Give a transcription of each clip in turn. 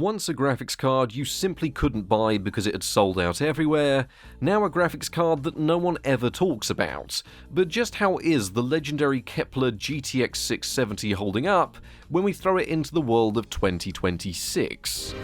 Once a graphics card you simply couldn't buy because it had sold out everywhere, now a graphics card that no one ever talks about. But just how is the legendary Kepler GTX670 holding up when we throw it into the world of 2026?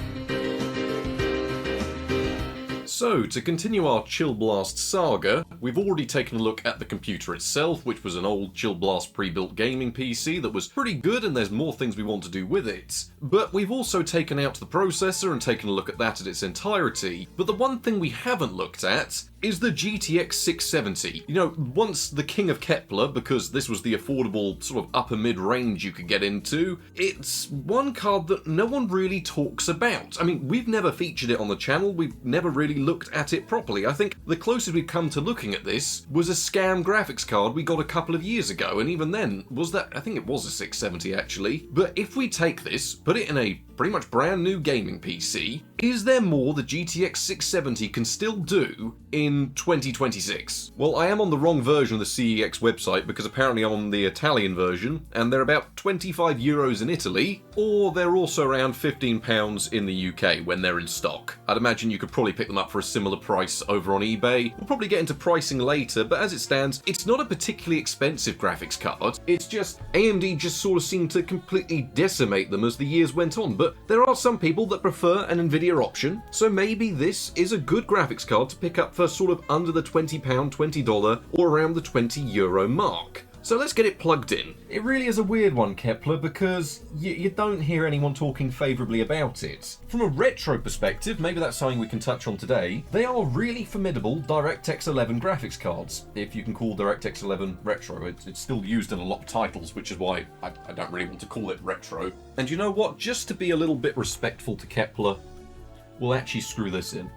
So, to continue our Chillblast saga, we've already taken a look at the computer itself, which was an old Chillblast pre-built gaming PC that was pretty good, and there's more things we want to do with it. But we've also taken out the processor and taken a look at that in its entirety. But the one thing we haven't looked at is the GTX670. You know, once the King of Kepler, because this was the affordable sort of upper mid-range you could get into, it's one card that no one really talks about. I mean, we've never featured it on the channel, we've never really looked at it properly. I think the closest we've come to looking at this was a scam graphics card we got a couple of years ago, and even then, I think it was a 670 actually. But if we take this, put it in a pretty much brand new gaming PC, is there more the GTX 670 can still do in 2026? Well, I am on the wrong version of the CEX website because apparently I'm on the Italian version, and they're about 25 euros in Italy, or they're also around £15 in the UK when they're in stock. I'd imagine you could probably pick them up for a similar price over on eBay. We'll probably get into pricing later, but as it stands, it's not a particularly expensive graphics card. It's just AMD just sort of seemed to completely decimate them as the years went on, but there are some people that prefer an Nvidia option, so maybe this is a good graphics card to pick up for sort of under the £20, $20, or around the €20 mark. So let's get it plugged in. It really is a weird one, Kepler, because you don't hear anyone talking favourably about it. From a retro perspective, maybe that's something we can touch on today, they are really formidable DirectX 11 graphics cards, if you can call DirectX 11 retro. It's still used in a lot of titles, which is why I don't really want to call it retro. And you know what? Just to be a little bit respectful to Kepler, we'll actually screw this in.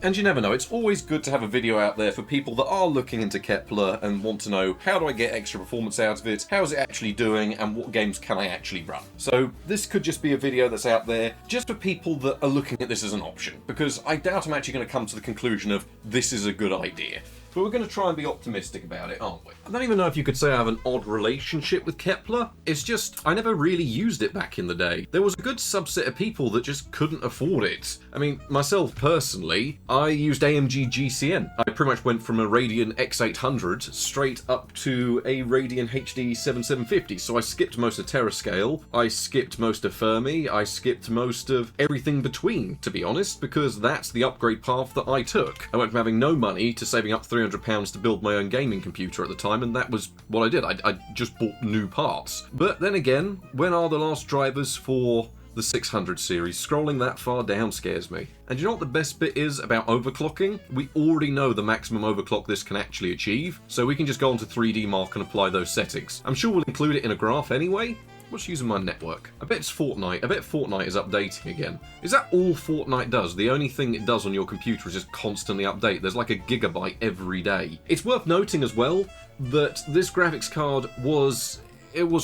And you never know, it's always good to have a video out there for people that are looking into Kepler and want to know, how do I get extra performance out of it, how is it actually doing, and what games can I actually run? So this could just be a video that's out there just for people that are looking at this as an option, because I doubt I'm actually going to come to the conclusion of this is a good idea. But we're going to try and be optimistic about it, aren't we? I don't even know if you could say I have an odd relationship with Kepler. It's just, I never really used it back in the day. There was a good subset of people that just couldn't afford it. I mean, myself personally, I used AMG GCN. I pretty much went from a Radeon X800 straight up to a Radeon HD 7750. So I skipped most of Terrascale, I skipped most of Fermi, I skipped most of everything between, to be honest, because that's the upgrade path that I took. I went from having no money to saving up £300 to build my own gaming computer at the time, and that was what I did. I just bought new parts. But then again, when are the last drivers for the 600 series? Scrolling that far down scares me. And you know what the best bit is about overclocking? We already know the maximum overclock this can actually achieve, so we can just go onto 3D Mark and apply those settings. I'm sure we'll include it in a graph anyway. What's using my network? I bet it's Fortnite. I bet Fortnite is updating again. Is that all Fortnite does? The only thing it does on your computer is just constantly update. There's like a gigabyte every day. It's worth noting as well that this graphics card was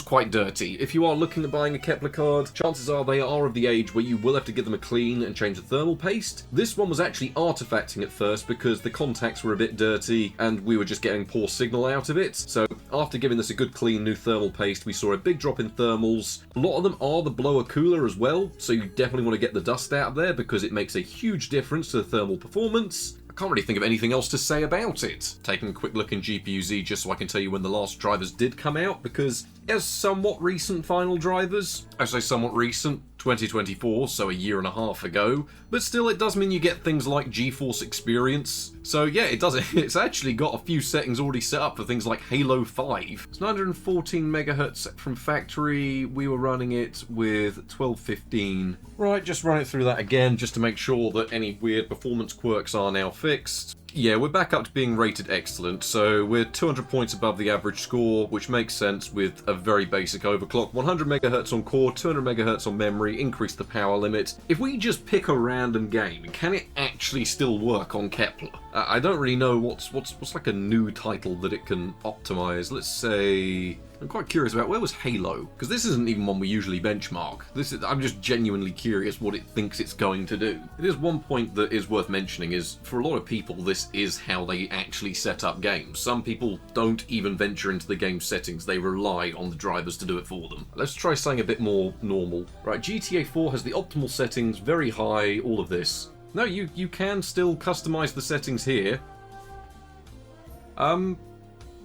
quite dirty. If you are looking at buying a Kepler card, chances are they are of the age where you will have to give them a clean and change the thermal paste. This one was actually artifacting at first because the contacts were a bit dirty and we were just getting poor signal out of it. So after giving this a good clean new thermal paste, we saw a big drop in thermals. A lot of them are the blower cooler as well, so you definitely want to get the dust out of there because it makes a huge difference to the thermal performance. I can't really think of anything else to say about it. Taking a quick look in GPU-Z just so I can tell you when the last drivers did come out, because as somewhat recent final drivers, I say somewhat recent, 2024, so a year and a half ago, but still it does mean you get things like GeForce Experience. So yeah, it does. It's actually got a few settings already set up for things like Halo 5. It's 914 megahertz from factory. We were running it with 1215. Right, just run it through that again just to make sure that any weird performance quirks are now fixed. Yeah, we're back up to being rated excellent, so we're 200 points above the average score, which makes sense with a very basic overclock. 100 megahertz on core, 200 megahertz on memory, increase the power limit. If we just pick a random game, can it actually still work on Kepler? I don't really know what's like a new title that it can optimize. Let's say I'm quite curious about, where was Halo? Because this isn't even one we usually benchmark. I'm just genuinely curious what it thinks it's going to do. It is one point that is worth mentioning is, for a lot of people, this is how they actually set up games. Some people don't even venture into the game settings, they rely on the drivers to do it for them. Let's try something a bit more normal. Right, GTA 4 has the optimal settings, very high, all of this. No, you can still customize the settings here.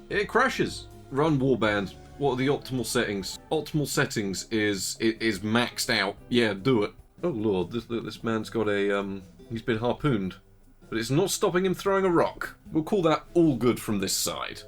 It crashes. Run Warband. What are the optimal settings? Optimal settings is maxed out. Yeah, do it. Oh lord, this man's got a he's been harpooned. But it's not stopping him throwing a rock. We'll call that all good from this side.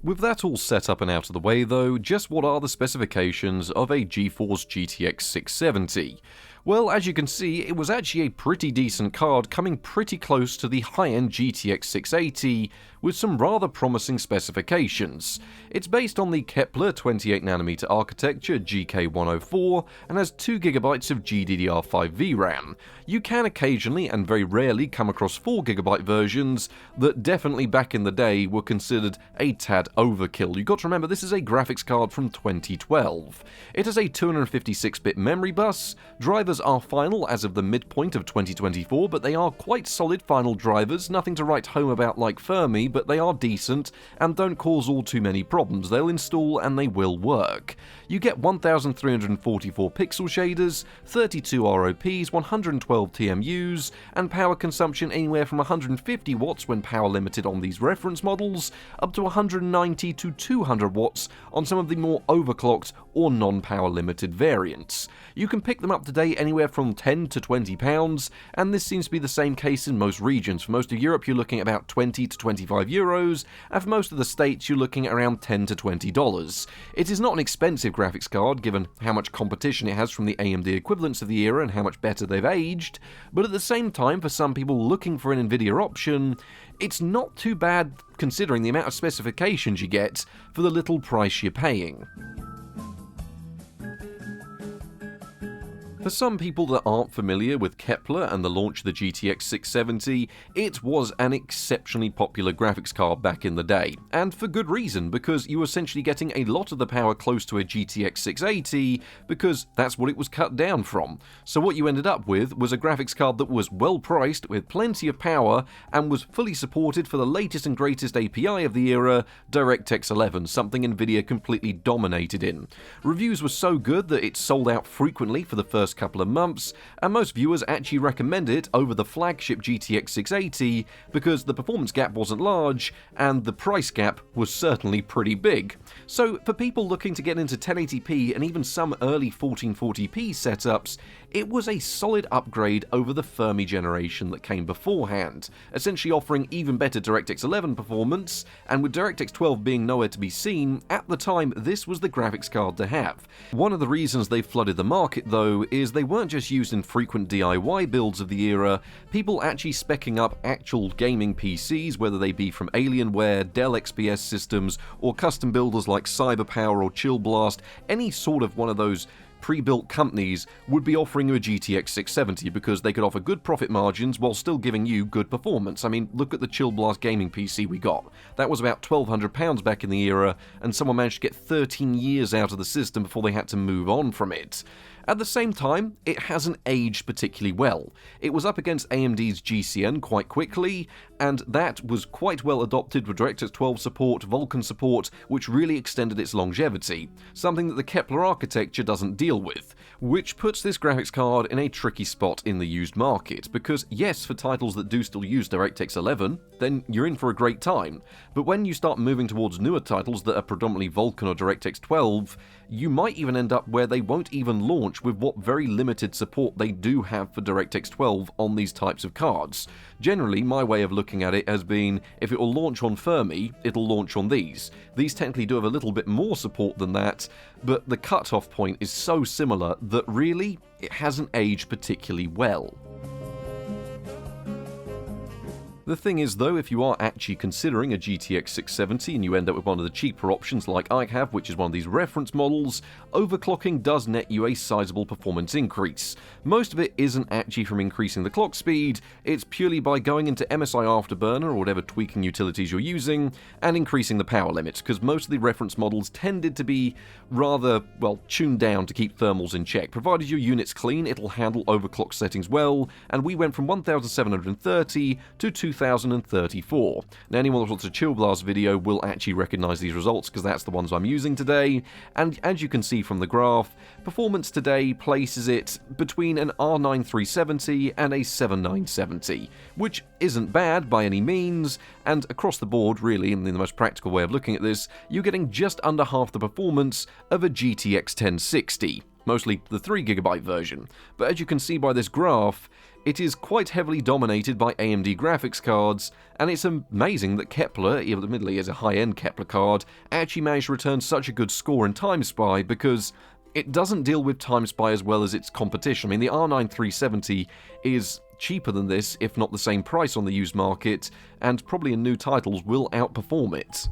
With that all set up and out of the way though, just what are the specifications of a GeForce GTX 670? Well, as you can see, it was actually a pretty decent card, coming pretty close to the high-end GTX 680 with some rather promising specifications. It's based on the Kepler 28nm architecture GK104 and has 2GB of GDDR5 VRAM. You can occasionally and very rarely come across 4GB versions that definitely back in the day were considered a tad overkill. You've got to remember this is a graphics card from 2012. It has a 256-bit memory bus. Drivers are final as of the midpoint of 2024, but they are quite solid final drivers, nothing to write home about like Fermi, but they are decent and don't cause all too many problems. They'll install and they will work. You get 1344 pixel shaders, 32 ROPs, 112 TMUs, and power consumption anywhere from 150 watts when power limited on these reference models, up to 190 to 200 watts on some of the more overclocked or non-power limited variants. You can pick them up today anywhere from £10 to £20, and this seems to be the same case in most regions. For most of Europe you're looking at about 20 to 25 euros, and for most of the States you're looking at around $10 to $20. It is not an expensive graphics card given how much competition it has from the AMD equivalents of the era and how much better they've aged, but at the same time for some people looking for an Nvidia option, it's not too bad considering the amount of specifications you get for the little price you're paying. For some people that aren't familiar with Kepler and the launch of the GTX 670, it was an exceptionally popular graphics card back in the day, and for good reason, because you were essentially getting a lot of the power close to a GTX 680, because that's what it was cut down from. So what you ended up with was a graphics card that was well priced, with plenty of power, and was fully supported for the latest and greatest API of the era, DirectX 11, something Nvidia completely dominated in. Reviews were so good that it sold out frequently for the first couple of months, and most viewers actually recommend it over the flagship GTX 680 because the performance gap wasn't large and the price gap was certainly pretty big. So for people looking to get into 1080p and even some early 1440p setups, it was a solid upgrade over the Fermi generation that came beforehand, essentially offering even better DirectX 11 performance, and with DirectX 12 being nowhere to be seen, at the time this was the graphics card to have. One of the reasons they flooded the market though is they weren't just used in frequent DIY builds of the era, people actually speccing up actual gaming PCs, whether they be from Alienware, Dell XPS systems, or custom builders like Cyberpower or Chillblast, any sort of one of those pre-built companies would be offering you a GTX 670 because they could offer good profit margins while still giving you good performance. I mean, look at the Chillblast Gaming PC we got. That was about £1,200 back in the era, and someone managed to get 13 years out of the system before they had to move on from it. At the same time, it hasn't aged particularly well. It was up against AMD's GCN quite quickly, and that was quite well adopted with DirectX 12 support, Vulkan support, which really extended its longevity, something that the Kepler architecture doesn't deal with, which puts this graphics card in a tricky spot in the used market, because yes, for titles that do still use DirectX 11, then you're in for a great time, but when you start moving towards newer titles that are predominantly Vulkan or DirectX 12, you might even end up where they won't even launch with what very limited support they do have for DirectX 12 on these types of cards. Generally, my way of looking at it has been, if it will launch on Fermi, it'll launch on these. These technically do have a little bit more support than that, but the cutoff point is so similar that really, it hasn't aged particularly well. The thing is though, if you are actually considering a GTX 670 and you end up with one of the cheaper options like I have, which is one of these reference models, overclocking does net you a sizable performance increase. Most of it isn't actually from increasing the clock speed, it's purely by going into MSI Afterburner or whatever tweaking utilities you're using and increasing the power limits, because most of the reference models tended to be rather, well, tuned down to keep thermals in check. Provided your unit's clean, it'll handle overclock settings well, and we went from 1730 to 2034. Now anyone that wants a Chillblast video will actually recognise these results because that's the ones I'm using today, and as you can see from the graph, performance today places it between an R9 370 and a 7970, which isn't bad by any means, and across the board really, in the most practical way of looking at this, you're getting just under half the performance of a GTX 1060. Mostly the 3GB version, but as you can see by this graph, it is quite heavily dominated by AMD graphics cards, and it's amazing that Kepler, even admittedly as a high-end Kepler card, actually managed to return such a good score in Time Spy, because it doesn't deal with Time Spy as well as its competition. I mean, the R9 370 is cheaper than this, if not the same price on the used market, and probably in new titles will outperform it.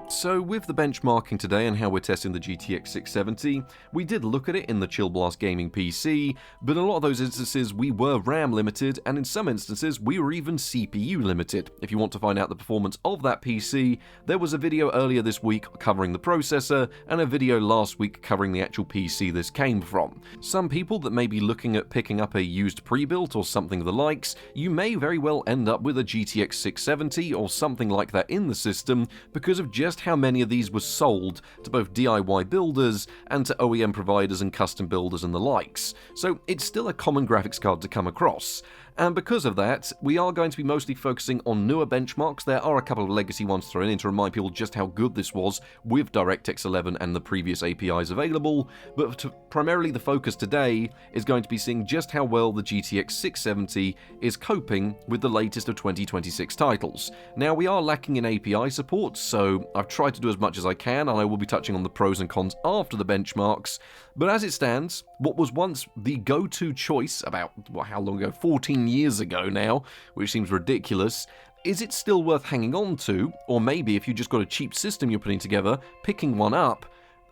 So with the benchmarking today and how we're testing the GTX 670, we did look at it in the Chillblast Gaming PC, but in a lot of those instances we were RAM limited, and in some instances we were even CPU limited. If you want to find out the performance of that PC, there was a video earlier this week covering the processor, and a video last week covering the actual PC this came from. Some people that may be looking at picking up a used pre-built or something of the likes, you may very well end up with a GTX 670 or something like that in the system because of just how many of these were sold to both DIY builders and to OEM providers and custom builders and the likes. So it's still a common graphics card to come across. And because of that, we are going to be mostly focusing on newer benchmarks. There are a couple of legacy ones thrown in to remind people just how good this was with DirectX 11 and the previous APIs available, but primarily the focus today is going to be seeing just how well the GTX 670 is coping with the latest of 2026 titles. Now, we are lacking in API support, so I've tried to do as much as I can, and I will be touching on the pros and cons after the benchmarks, but as it stands, what was once the go-to choice about, well, how long ago, 14 years ago now, which seems ridiculous, is it still worth hanging on to, or maybe if you just got a cheap system you're putting together, picking one up,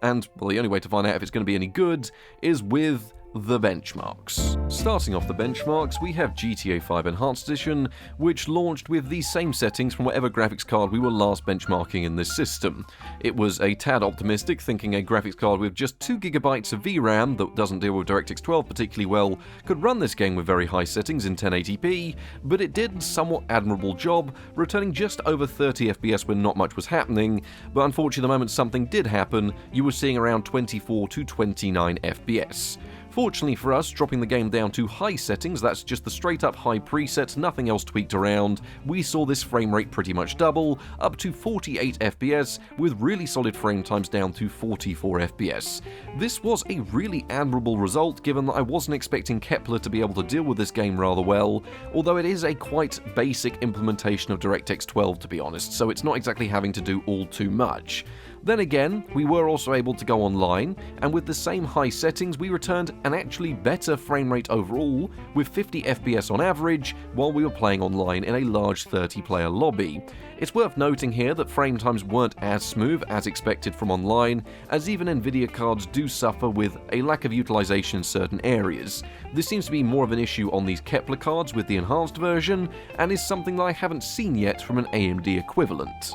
and, well, the only way to find out if it's going to be any good is with the benchmarks. Starting off the benchmarks, we have GTA 5 Enhanced Edition, which launched with the same settings from whatever graphics card we were last benchmarking in this system. It was a tad optimistic, thinking a graphics card with just 2GB of VRAM that doesn't deal with DirectX 12 particularly well could run this game with very high settings in 1080p, but it did a somewhat admirable job, returning just over 30 FPS when not much was happening, but unfortunately the moment something did happen, you were seeing around 24 to 29 FPS. Fortunately for us, dropping the game down to high settings, that's just the straight up high presets, nothing else tweaked around, we saw this frame rate pretty much double, up to 48 FPS, with really solid frame times down to 44 FPS. This was a really admirable result, given that I wasn't expecting Kepler to be able to deal with this game rather well, although it is a quite basic implementation of DirectX 12 to be honest, so it's not exactly having to do all too much. Then again, we were also able to go online, and with the same high settings we returned an actually better frame rate overall, with 50 FPS on average, while we were playing online in a large 30-player lobby. It's worth noting here that frame times weren't as smooth as expected from online, as even Nvidia cards do suffer with a lack of utilization in certain areas. This seems to be more of an issue on these Kepler cards with the enhanced version, and is something that I haven't seen yet from an AMD equivalent.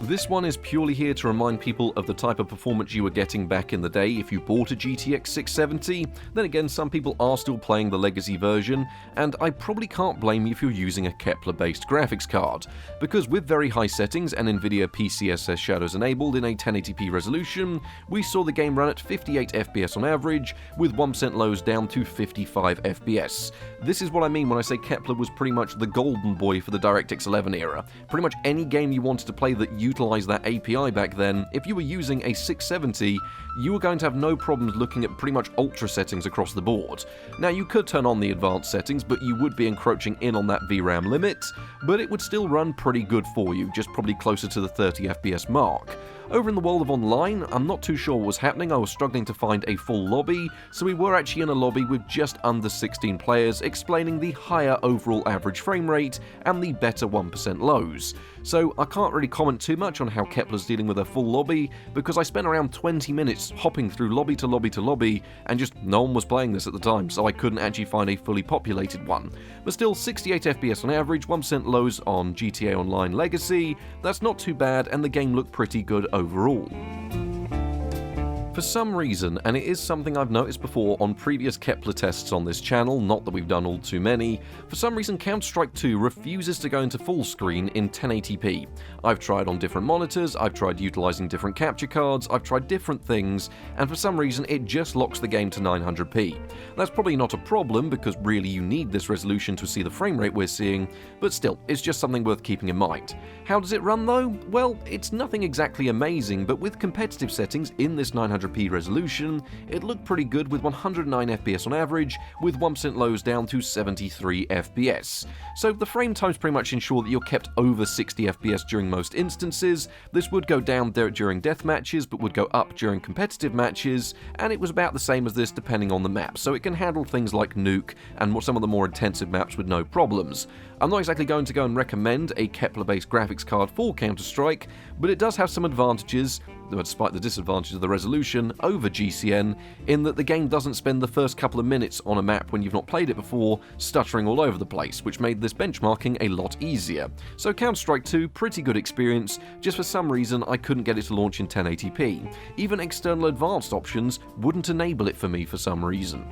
This one is purely here to remind people of the type of performance you were getting back in the day if you bought a GTX 670. Then again, some people are still playing the legacy version, and I probably can't blame you if you're using a Kepler-based graphics card, because with very high settings and Nvidia PCSS shadows enabled in a 1080p resolution, we saw the game run at 58 FPS on average, with 1% lows down to 55 FPS. This is what I mean when I say Kepler was pretty much the golden boy for the DirectX 11 era. Pretty much any game you wanted to play that utilized that API back then, if you were using a 670, you were going to have no problems looking at pretty much ultra settings across the board. Now, you could turn on the advanced settings, but you would be encroaching in on that VRAM limit, but it would still run pretty good for you, just probably closer to the 30 FPS mark. Over in the world of online, I'm not too sure what was happening. I was struggling to find a full lobby, so we were actually in a lobby with just under 16 players, explaining the higher overall average frame rate and the better 1% lows. So I can't really comment too much on how Kepler's dealing with a full lobby, because I spent around 20 minutes hopping through lobby to lobby to lobby, and just no one was playing this at the time, so I couldn't actually find a fully populated one. But still, 68 FPS on average, 1% lows on GTA Online Legacy, that's not too bad, and the game looked pretty good overall. For some reason, and it is something I've noticed before on previous Kepler tests on this channel, not that we've done all too many, for some reason Counter-Strike 2 refuses to go into full screen in 1080p. I've tried on different monitors, I've tried utilising different capture cards, I've tried different things, and for some reason it just locks the game to 900p. That's probably not a problem, because really you need this resolution to see the frame rate we're seeing, but still, it's just something worth keeping in mind. How does it run though? Well, it's nothing exactly amazing, but with competitive settings in this 900p resolution, it looked pretty good with 109 FPS on average, with 1% lows down to 73 FPS. So the frame times pretty much ensure that you're kept over 60 FPS during most instances. This would go down there during death matches, but would go up during competitive matches, and it was about the same as this depending on the map, so it can handle things like Nuke and some of the more intensive maps with no problems. I'm not exactly going to go and recommend a Kepler-based graphics card for Counter-Strike, but it does have some advantages, despite the disadvantage of the resolution, over GCN, in that the game doesn't spend the first couple of minutes on a map when you've not played it before, stuttering all over the place, which made this benchmarking a lot easier. So Counter-Strike 2, pretty good experience, just for some reason I couldn't get it to launch in 1080p. Even external advanced options wouldn't enable it for me for some reason.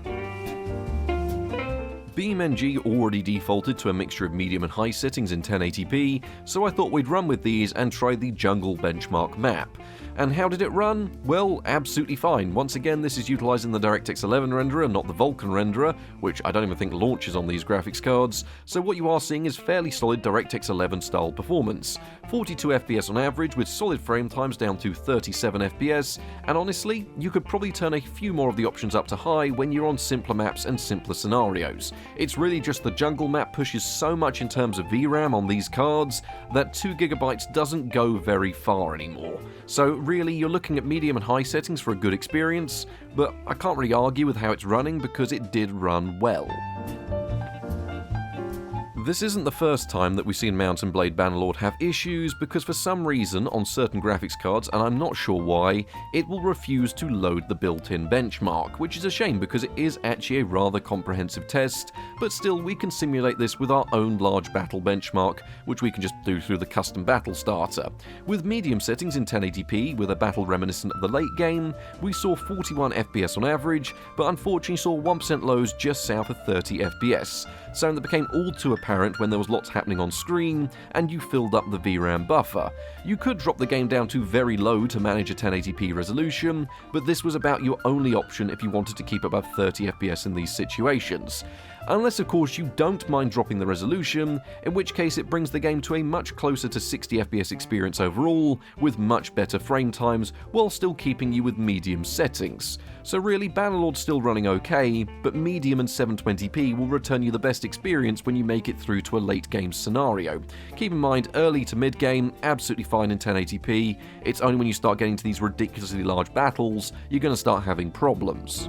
BeamNG already defaulted to a mixture of medium and high settings in 1080p, so I thought we'd run with these and try the jungle benchmark map. And how did it run? Well, absolutely fine. Once again, this is utilising the DirectX 11 renderer, not the Vulkan renderer, which I don't even think launches on these graphics cards, so what you are seeing is fairly solid DirectX 11 style performance. 42 FPS on average, with solid frame times down to 37 FPS, and honestly, you could probably turn a few more of the options up to high when you're on simpler maps and simpler scenarios. It's really just the jungle map pushes so much in terms of VRAM on these cards that 2GB doesn't go very far anymore. So really, you're looking at medium and high settings for a good experience, but I can't really argue with how it's running because it did run well. This isn't the first time that we've seen M&B Bannerlord have issues, because for some reason on certain graphics cards, and I'm not sure why, it will refuse to load the built-in benchmark, which is a shame because it is actually a rather comprehensive test, but still we can simulate this with our own large battle benchmark, which we can just do through the custom battle starter. With medium settings in 1080p, with a battle reminiscent of the late game, we saw 41 FPS on average, but unfortunately saw 1% lows just south of 30 FPS, something that became all too apparent when there was lots happening on screen and you filled up the VRAM buffer. You could drop the game down to very low to manage a 1080p resolution, but this was about your only option if you wanted to keep above 30 FPS in these situations. Unless of course you don't mind dropping the resolution, in which case it brings the game to a much closer to 60 FPS experience overall, with much better frame times while still keeping you with medium settings. So really, Bannerlord's still running okay, but medium and 720p will return you the best experience when you make it through to a late game scenario. Keep in mind, early to mid game, absolutely fine in 1080p, it's only when you start getting to these ridiculously large battles, you're going to start having problems.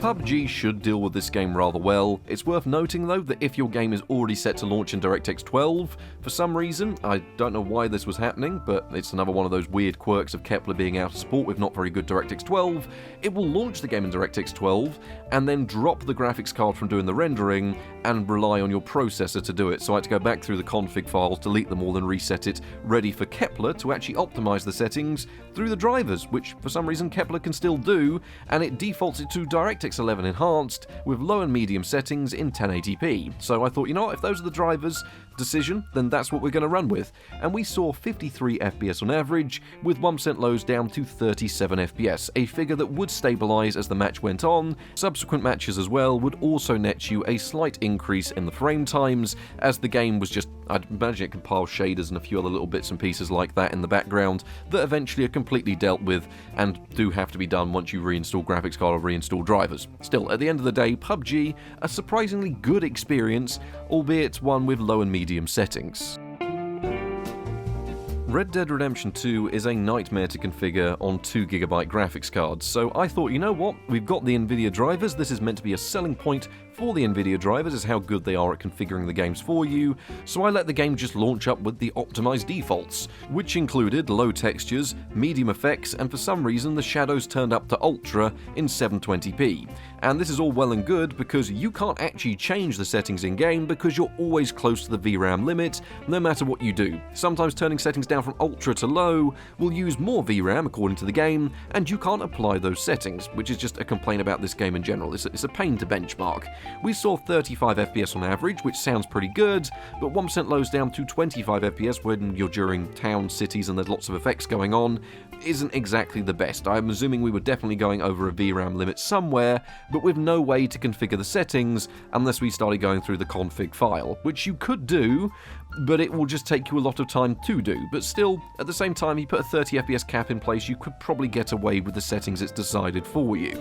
PUBG should deal with this game rather well. It's worth noting though that if your game is already set to launch in DirectX 12, for some reason, I don't know why this was happening, but it's another one of those weird quirks of Kepler being out of support with not very good DirectX 12, it will launch the game in DirectX 12 and then drop the graphics card from doing the rendering and rely on your processor to do it. So I had to go back through the config files, delete them all and reset it, ready for Kepler to actually optimize the settings through the drivers, which for some reason Kepler can still do, and it defaults it to DirectX 11 enhanced with low and medium settings in 1080p. So I thought, you know what, if those are the drivers' decision, then that's what we're going to run with. And we saw 53 FPS on average, with 1% lows down to 37 FPS, a figure that would stabilize as the match went on. Subsequent matches as well would also net you a slight increase in the frame times, as the game was just, I'd imagine it compiled shaders and a few other little bits and pieces like that in the background that eventually are completely dealt with and do have to be done once you reinstall graphics card or reinstall drivers. Still, at the end of the day, PUBG, a surprisingly good experience, albeit one with low and medium settings. Red Dead Redemption 2 is a nightmare to configure on 2GB graphics cards, so I thought, you know what, we've got the Nvidia drivers, this is meant to be a selling point for the Nvidia drivers, is how good they are at configuring the games for you, so I let the game just launch up with the optimized defaults, which included low textures, medium effects, and for some reason the shadows turned up to ultra in 720p. And this is all well and good because you can't actually change the settings in-game because you're always close to the VRAM limit, no matter what you do. Sometimes turning settings down from ultra to low will use more VRAM according to the game, and you can't apply those settings, which is just a complaint about this game in general. It's a pain to benchmark. We saw 35 FPS on average, which sounds pretty good, but 1% lows down to 25 FPS when you're during town, cities, and there's lots of effects going on isn't exactly the best. I'm assuming we were definitely going over a VRAM limit somewhere, but with no way to configure the settings unless we started going through the config file, which you could do, but it will just take you a lot of time to do. But still, at the same time, you put a 30 FPS cap in place, you could probably get away with the settings it's decided for you.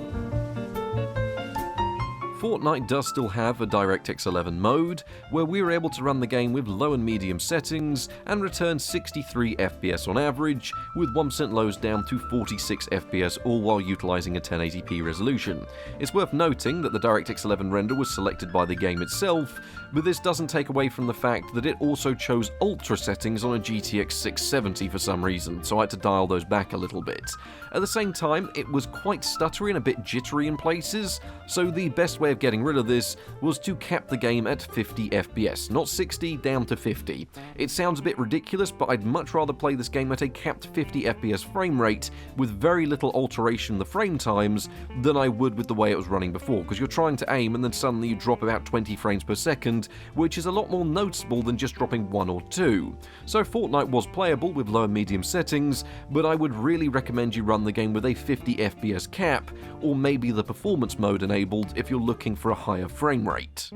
Fortnite does still have a DirectX 11 mode, where we were able to run the game with low and medium settings and return 63 FPS on average, with 1% lows down to 46 FPS, all while utilising a 1080p resolution. It's worth noting that the DirectX 11 render was selected by the game itself, but this doesn't take away from the fact that it also chose ultra settings on a GTX670 for some reason, so I had to dial those back a little bit. At the same time, it was quite stuttery and a bit jittery in places, so the best way of getting rid of this was to cap the game at 50 FPS, not 60, down to 50. It sounds a bit ridiculous, but I'd much rather play this game at a capped 50 FPS frame rate with very little alteration in the frame times than I would with the way it was running before, because you're trying to aim and then suddenly you drop about 20 frames per second, which is a lot more noticeable than just dropping 1 or 2. So Fortnite was playable with low and medium settings, but I would really recommend you run the game with a 50 FPS cap, or maybe the performance mode enabled if you're looking for a higher frame rate.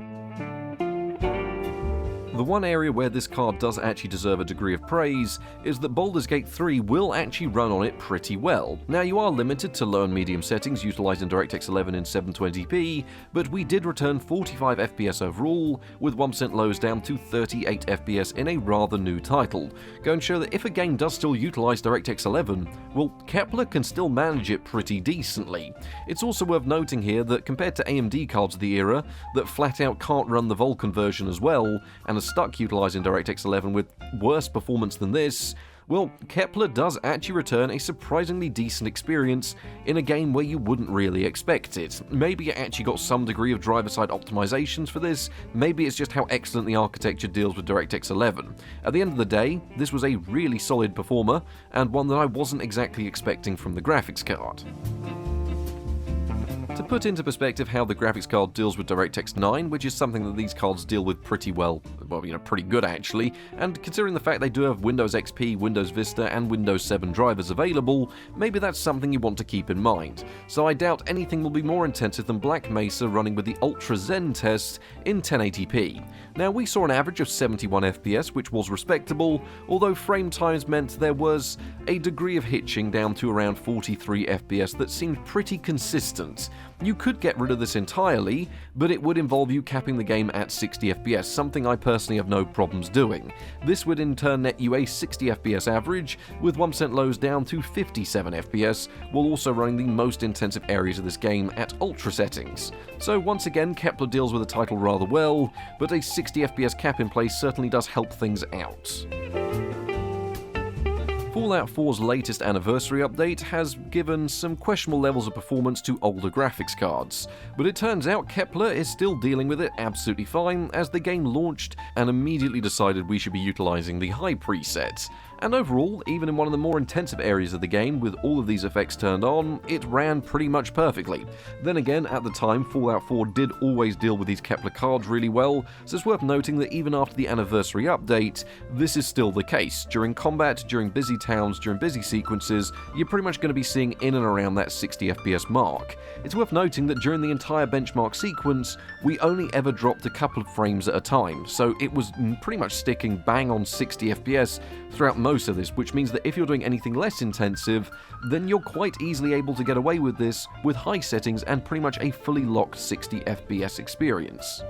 The one area where this card does actually deserve a degree of praise is that Baldurs Gate 3 will actually run on it pretty well. Now, you are limited to low and medium settings utilising DirectX 11 in 720p, but we did return 45 FPS overall, with 1% lows down to 38 FPS in a rather new title. Going to show that if a game does still utilise DirectX 11, well, Kepler can still manage it pretty decently. It's also worth noting here that compared to AMD cards of the era that flat out can't run the Vulkan version as well, and are stuck utilising DirectX 11 with worse performance than this, well, Kepler does actually return a surprisingly decent experience in a game where you wouldn't really expect it. Maybe it actually got some degree of driver-side optimizations for this, maybe it's just how excellent the architecture deals with DirectX 11. At the end of the day, this was a really solid performer, and one that I wasn't exactly expecting from the graphics card. To put into perspective how the graphics card deals with DirectX 9, which is something that these cards deal with pretty well, pretty good actually, and considering the fact they do have Windows XP, Windows Vista, and Windows 7 drivers available, maybe that's something you want to keep in mind. So I doubt anything will be more intensive than Black Mesa running with the Ultra Zen test in 1080p. Now, we saw an average of 71 FPS, which was respectable, although frame times meant there was a degree of hitching down to around 43 FPS that seemed pretty consistent. You could get rid of this entirely, but it would involve you capping the game at 60 FPS, something I personally have no problems doing. This would in turn net you a 60 FPS average, with 1% lows down to 57 FPS, while also running the most intensive areas of this game at ultra settings. So once again, Kepler deals with the title rather well, but a 60 FPS cap in place certainly does help things out. Fallout 4's latest anniversary update has given some questionable levels of performance to older graphics cards, but it turns out Kepler is still dealing with it absolutely fine as the game launched and immediately decided we should be utilising the high preset. And overall, even in one of the more intensive areas of the game with all of these effects turned on, it ran pretty much perfectly. Then again, at the time, Fallout 4 did always deal with these Kepler cards really well, so it's worth noting that even after the anniversary update, this is still the case. During combat, during busy towns, during busy sequences, you're pretty much going to be seeing in and around that 60 FPS mark. It's worth noting that during the entire benchmark sequence, we only ever dropped a couple of frames at a time, so it was pretty much sticking bang on 60 FPS throughout most of this, which means that if you're doing anything less intensive, then you're quite easily able to get away with this with high settings and pretty much a fully locked 60 FPS experience.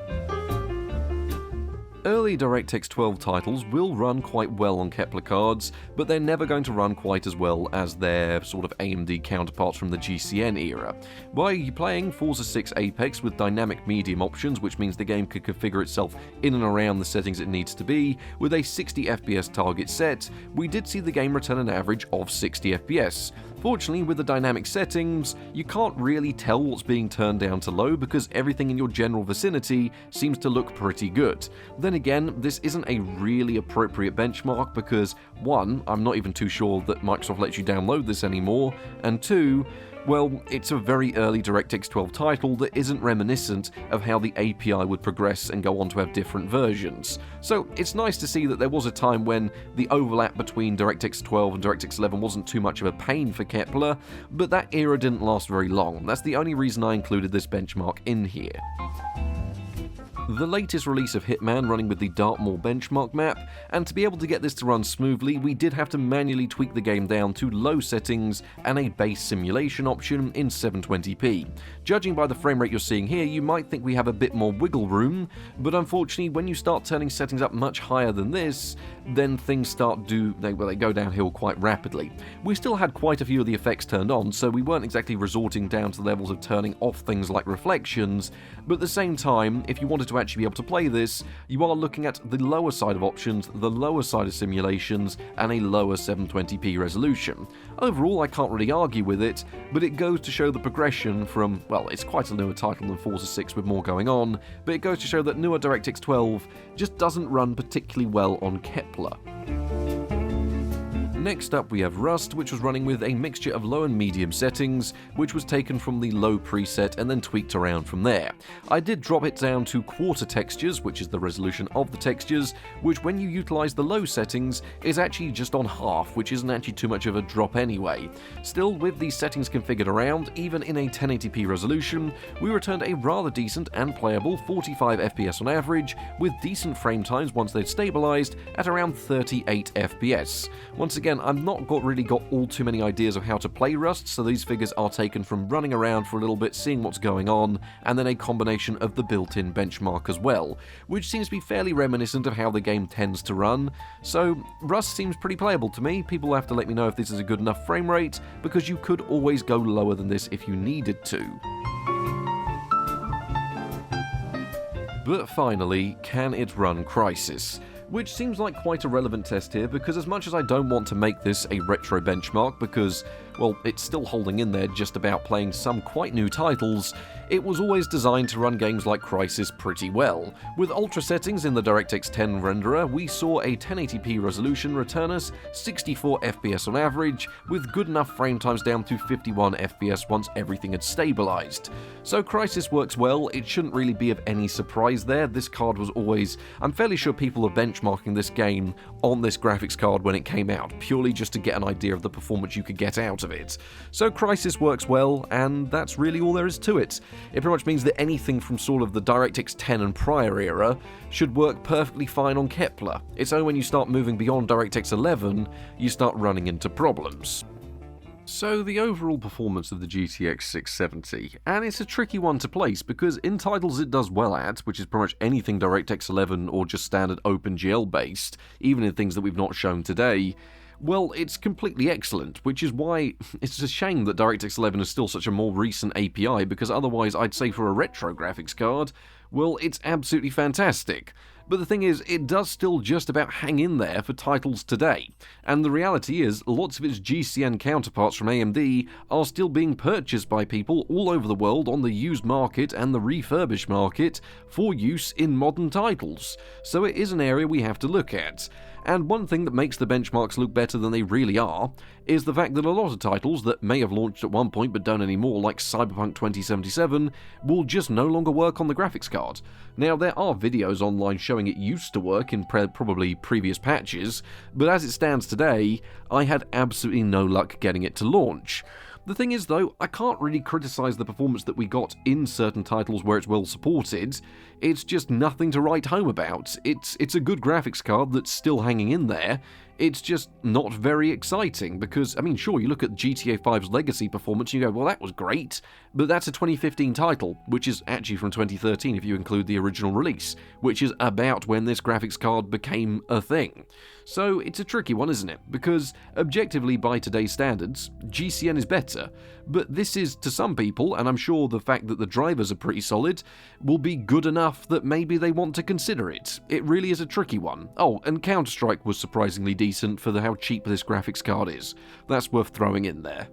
Early DirectX 12 titles will run quite well on Kepler cards, but they're never going to run quite as well as their sort of AMD counterparts from the GCN era. By playing Forza 6 Apex with dynamic medium options, which means the game could configure itself in and around the settings it needs to be, with a 60 FPS target set, we did see the game return an average of 60 FPS. Fortunately, with the dynamic settings, you can't really tell what's being turned down to low because everything in your general vicinity seems to look pretty good. Then again, this isn't a really appropriate benchmark because, one, I'm not even too sure that Microsoft lets you download this anymore, and two, well, it's a very early DirectX 12 title that isn't reminiscent of how the API would progress and go on to have different versions. So it's nice to see that there was a time when the overlap between DirectX 12 and DirectX 11 wasn't too much of a pain for Kepler, but that era didn't last very long. That's the only reason I included this benchmark in here. The latest release of Hitman running with the Dartmoor benchmark map, and to be able to get this to run smoothly, we did have to manually tweak the game down to low settings and a base simulation option in 720p. Judging by the frame rate you're seeing here, you might think we have a bit more wiggle room, but unfortunately when you start turning settings up much higher than this, then things they go downhill quite rapidly. We still had quite a few of the effects turned on, so we weren't exactly resorting down to the levels of turning off things like reflections, but at the same time, if you wanted to actually be able to play this, you are looking at the lower side of options, the lower side of simulations, and a lower 720p resolution. Overall, I can't really argue with it, but it goes to show the progression from, well, it's quite a newer title than Forza 6 with more going on, but it goes to show that newer DirectX 12 just doesn't run particularly well on Kepler. Next up we have Rust, which was running with a mixture of low and medium settings, which was taken from the low preset and then tweaked around from there. I did drop it down to quarter textures, which is the resolution of the textures, which when you utilize the low settings is actually just on half, which isn't actually too much of a drop anyway. Still, with these settings configured around, even in a 1080p resolution, we returned a rather decent and playable 45 FPS on average, with decent frame times once they'd stabilized at around 38 FPS. Once again, I've not really got all too many ideas of how to play Rust, so these figures are taken from running around for a little bit, seeing what's going on, and then a combination of the built-in benchmark as well, which seems to be fairly reminiscent of how the game tends to run. So Rust seems pretty playable to me. People have to let me know if this is a good enough frame rate, because you could always go lower than this if you needed to. But finally, can it run Crysis? Which seems like quite a relevant test here, because as much as I don't want to make this a retro benchmark because, well, it's still holding in there just about playing some quite new titles, it was always designed to run games like Crysis pretty well. With ultra settings in the DirectX 10 renderer, we saw a 1080p resolution return us 64 FPS on average, with good enough frame times down to 51 FPS once everything had stabilized. So Crysis works well, it shouldn't really be of any surprise there. This card was always, I'm fairly sure people are benchmarking this game on this graphics card when it came out, purely just to get an idea of the performance you could get out of it. So Crysis works well, and that's really all there is to it. It pretty much means that anything from sort of the DirectX 10 and prior era should work perfectly fine on Kepler. It's only when you start moving beyond DirectX 11 you start running into problems. So the overall performance of the GTX 670, and it's a tricky one to place because in titles it does well at, which is pretty much anything DirectX 11 or just standard OpenGL based, even in things that we've not shown today, well, it's completely excellent, which is why it's a shame that DirectX 11 is still such a more recent API, because otherwise I'd say for a retro graphics card, well, it's absolutely fantastic. But the thing is, it does still just about hang in there for titles today, and the reality is, lots of its GCN counterparts from AMD are still being purchased by people all over the world on the used market and the refurbished market for use in modern titles, so it is an area we have to look at. And one thing that makes the benchmarks look better than they really are is the fact that a lot of titles that may have launched at one point but don't anymore, like Cyberpunk 2077, will just no longer work on the graphics card. Now, there are videos online showing it used to work in probably previous patches, but as it stands today, I had absolutely no luck getting it to launch. The thing is though, I can't really criticise the performance that we got in certain titles where it's well supported. It's just nothing to write home about. It's a good graphics card that's still hanging in there. It's just not very exciting because, I mean, sure, you look at GTA 5's legacy performance and you go, well, that was great, but that's a 2015 title, which is actually from 2013 if you include the original release, which is about when this graphics card became a thing. So it's a tricky one, isn't it? Because objectively, by today's standards, GCN is better, but this is, to some people, and I'm sure the fact that the drivers are pretty solid, will be good enough that maybe they want to consider it. It really is a tricky one. Oh, and Counter-Strike was surprisingly decent for how cheap this graphics card is. That's worth throwing in there.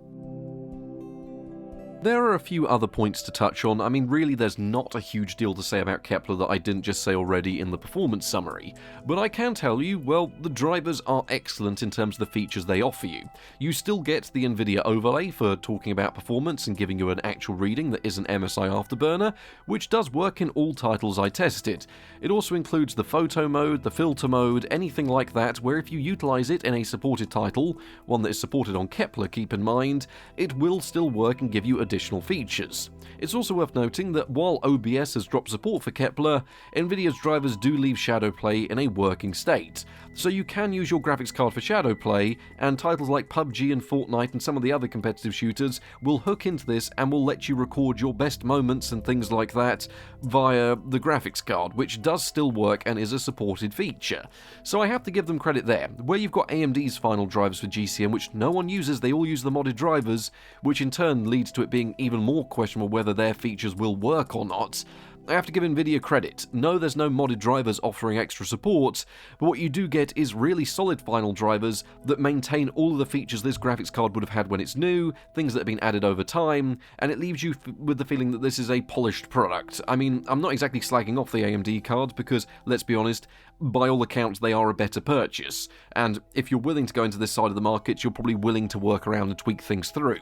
There are a few other points to touch on. I mean, really, there's not a huge deal to say about Kepler that I didn't just say already in the performance summary. But I can tell you, well, the drivers are excellent in terms of the features they offer you. You still get the Nvidia overlay for talking about performance and giving you an actual reading that isn't MSI Afterburner, which does work in all titles I tested. It also includes the photo mode, the filter mode, anything like that, where if you utilize it in a supported title, one that is supported on Kepler, keep in mind, it will still work and give you additional features. It's also worth noting that while OBS has dropped support for Kepler, Nvidia's drivers do leave Shadowplay in a working state, so you can use your graphics card for Shadowplay, and titles like PUBG and Fortnite and some of the other competitive shooters will hook into this and will let you record your best moments and things like that via the graphics card, which does still work and is a supported feature. So I have to give them credit there. Where you've got AMD's final drivers for GCN, which no one uses, they all use the modded drivers, which in turn leads to it being even more questionable whether their features will work or not. I have to give Nvidia credit. No, there's no modded drivers offering extra support, but what you do get is really solid final drivers that maintain all of the features this graphics card would have had when it's new, things that have been added over time, and it leaves you with the feeling that this is a polished product. I mean, I'm not exactly slagging off the AMD cards because, let's be honest, by all accounts they are a better purchase, and if you're willing to go into this side of the market, you're probably willing to work around and tweak things through.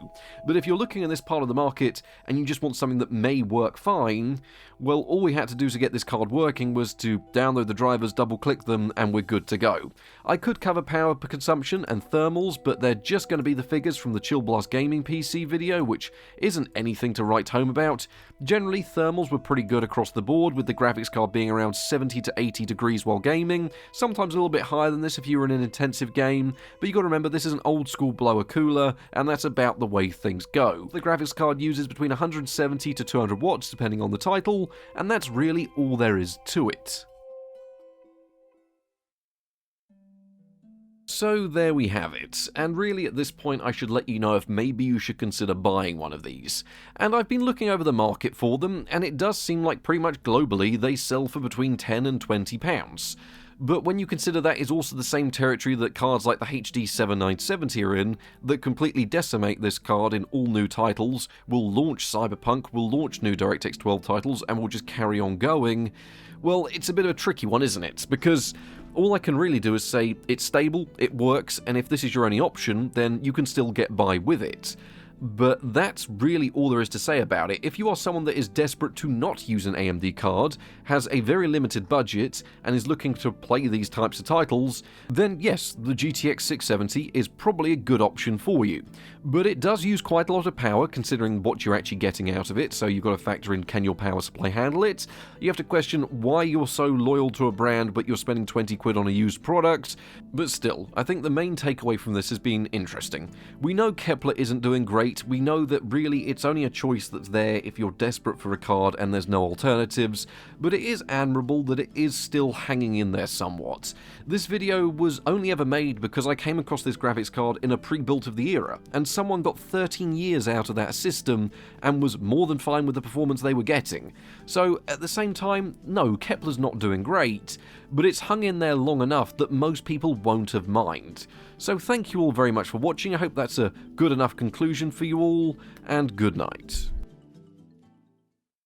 But if you're looking at this part of the market and you just want something that may work fine, well, all we had to do to get this card working was to download the drivers, double-click them, and we're good to go. I could cover power consumption and thermals, but they're just going to be the figures from the Chillblast Gaming PC video, which isn't anything to write home about. Generally, thermals were pretty good across the board, with the graphics card being around 70 to 80 degrees while gaming, sometimes a little bit higher than this if you were in an intensive game, but you got to remember this is an old-school blower cooler, and that's about the way things go. The graphics card uses between 170 to 200 watts, depending on the title, and that's really all there is to it. So there we have it, and really at this point I should let you know if maybe you should consider buying one of these. And I've been looking over the market for them, and it does seem like pretty much globally they sell for between £10 and £20. But when you consider that is also the same territory that cards like the HD 7970 are in, that completely decimate this card in all new titles, will launch Cyberpunk, will launch new DirectX 12 titles, and will just carry on going, well, it's a bit of a tricky one, isn't it? Because all I can really do is say it's stable, it works, and if this is your only option, then you can still get by with it. But that's really all there is to say about it. If you are someone that is desperate to not use an AMD card, has a very limited budget, and is looking to play these types of titles, then yes, the GTX670 is probably a good option for you. But it does use quite a lot of power considering what you're actually getting out of it, so you've got to factor in, can your power supply handle it? You have to question why you're so loyal to a brand but you're spending 20 quid on a used product. But still, I think the main takeaway from this has been interesting. We know Kepler isn't doing great. We know that really it's only a choice that's there if you're desperate for a card and there's no alternatives, but it is admirable that it is still hanging in there somewhat. This video was only ever made because I came across this graphics card in a pre-built of the era, and someone got 13 years out of that system and was more than fine with the performance they were getting. So at the same time, no, Kepler's not doing great, but it's hung in there long enough that most people won't have mind. So thank you all very much for watching. I hope that's a good enough conclusion for you all, and good night.